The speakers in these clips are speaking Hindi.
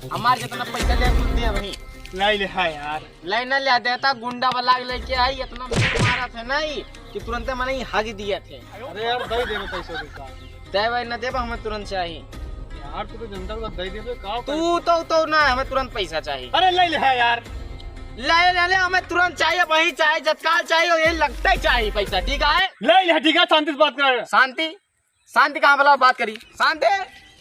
हमारे जितना पैसा ले कुछ दे वही नहीं ले है यार, लाई न ले देता गुंडा वाला लेके आई इतना मारा थे नहीं कि तुरंत मैंने ही हग दिए थे। अरे यार दे दे पैसे देता दे भाई न दे हमें तुरंत चाहिए यार, तू तो जनता को दे दे का तू ना हमें तुरंत पैसा चाहिए। अरे ले ले है यार, ले हमें तुरंत चाहिए, वही चाहिए जत्काल चाहिए, ये लगता ही चाहिए पैसा। ठीक है ले ले ठीक है, शांति से बात कर। शांति कहाँ बोला बात करी, शांति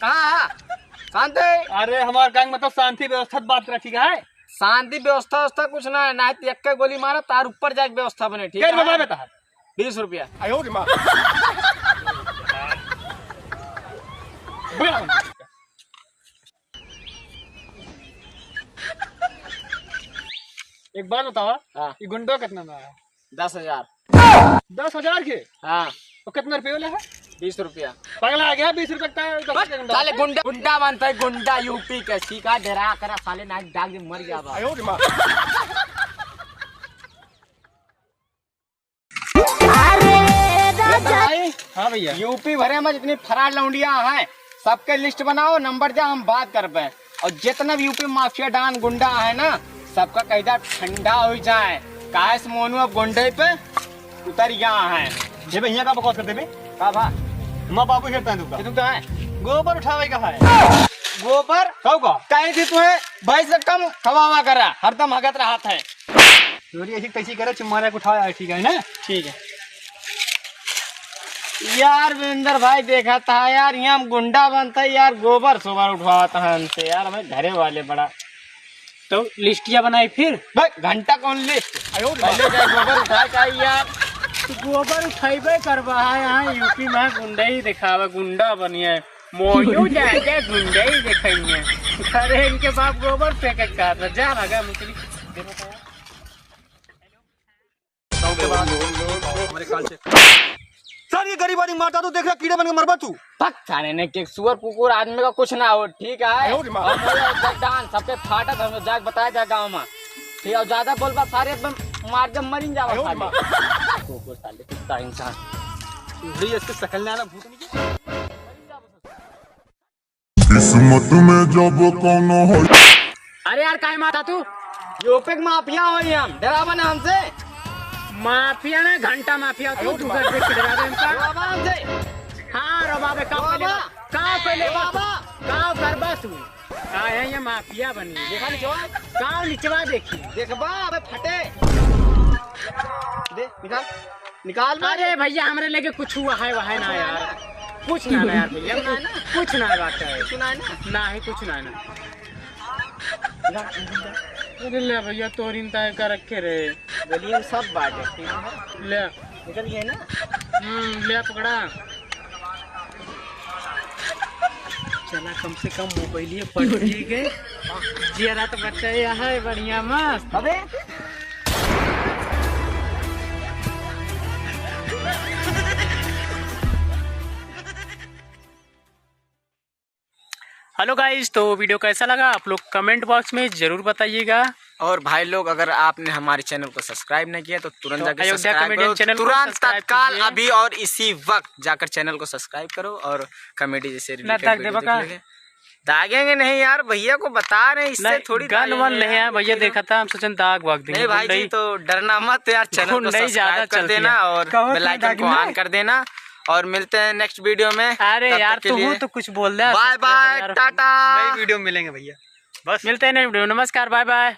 कहाँ है शांति? अरे हमारे गैंग मतलब शांति व्यवस्था बात कर, ठीक है? शांति व्यवस्था कुछ ना है, ना एक गोली मारा तार ऊपर जाके व्यवस्था बने। ठीक है बता 20 रुपया। एक बात बताओ, हाँ। ये गुंडो कितना में है? 10,000। 10,000 के? हाँ तो कितना रुपये वाला है? 20 रुपया। पगला आ गया 20 रुपये का साले गुंडा बनता है, गुंडा यूपी का सीखा डरा करा साले नाक डाक के मर गया बा। हाँ भैया, यूपी भरे में जितनी फरार लौंडिया हैं सबके लिस्ट बनाओ, नंबर जा, हम बात कर पाए। और जितना भी यूपी माफिया डान गुंडा है ना सबका कैदा ठंडा हो जाए। काहे से मोनू अब गुंडे पे उतर गया है। ये भैया का बकवास करते का भा माँ बाबू खेलता है तू तो है गोबर उठावे का है गोबर कौ का कहीं थी तुम्हें भाई से कम हवा करा हरदम हगत रहा था। चोरी ऐसी कैसी करे, चुम्मारा को उठाया, ठीक है ना? ठीक है यार वीरेंद्र भाई देखा था यार, यहाँ हम गुंडा बनता है यार, गोबर सोबर उठवाता है हमसे यार, हमें घरे वाले बड़ा। तो लिस्टिया बनाई फिर घंटा कौन लिस्ट पहले जाए गोबर उठा चाहिए यार। तो गोबर उठाइबे करवा है, यहाँ यूपी में गुंडा ही दिखावा, गुंडा बनिए मोयू जाके गुंडा ही दिखाइए। अरे इनके बाप गोबर फेंक का जा लगा मुकली सर, ये गरीब आदमी मारता तो देख रहा कीड़े बन के मरबा तू। पक खाने ने के सुअर कुकुर आदमी का कुछ ना हो। ठीक है डांस सबके फाटा धर्म जाग बताया जाए गाँव में। ठीक है ज्यादा बोलबा सारे एकदम मार जब मरी जावा कुकुर साले कुत्ता इंसान इसके सकल ना भूत नहीं किस्मत में जब कोनो हो। अरे यार काय माता तू यूपी माफिया हो हम डरावा ना हमसे माफिया ना घंटा माफिया तू घर पे खिलवा दे डरावा हमसे। हाँ रो बाबे पहले बाबा गाँव करबा तू आया ये माफिया बनी देखा निचवा गाँव निचवा देखी देखबा अबे फटे दे निकाल निकाल। अरे भैया हमरे लेके कुछ हुआ है वह ना यार, कुछ ना यार भैया, कुछ ना बात है, सुना है ना ही कुछ ना अरे ले भैया तोरिन तय कर रखे रे बोलिए सब बात है। ठीक है ले निकल गए ना। ले पकड़ा चला, कम से कम मोबाइल पढ़ गए जरा तो बच्चा है बढ़िया मस्त। अबे हेलो गाइस, तो वीडियो कैसा लगा आप लोग कमेंट बॉक्स में जरूर बताइएगा। और भाई लोग अगर आपने हमारे चैनल को सब्सक्राइब नहीं किया तो तुरंत तो जाकर अयोध्या सब्सक्राइब कॉमेडियन करो, चैनल को तुरंत सब्सक्राइब तत्काल कीजिए। अभी और इसी वक्त जाकर चैनल को सब्सक्राइब करो और कॉमेडी जैसे दागेंगे नहीं यार, भैया को बता रहे हैं इससे थोड़ी गन वन नहीं है भैया, देखा था हम सोचन दाग वाग देंगे। नहीं भाई जी तो डरना मत यार, चैनल को सब्सक्राइब कर देना और बेल आइकन को ऑन कर देना और मिलते हैं नेक्स्ट वीडियो में। अरे यार तू तो कुछ बोल दे। बाय बाय टाटा, नई वीडियो मिलेंगे भैया, बस मिलते हैं नेक्स्ट वीडियो। नमस्कार, बाय बाय।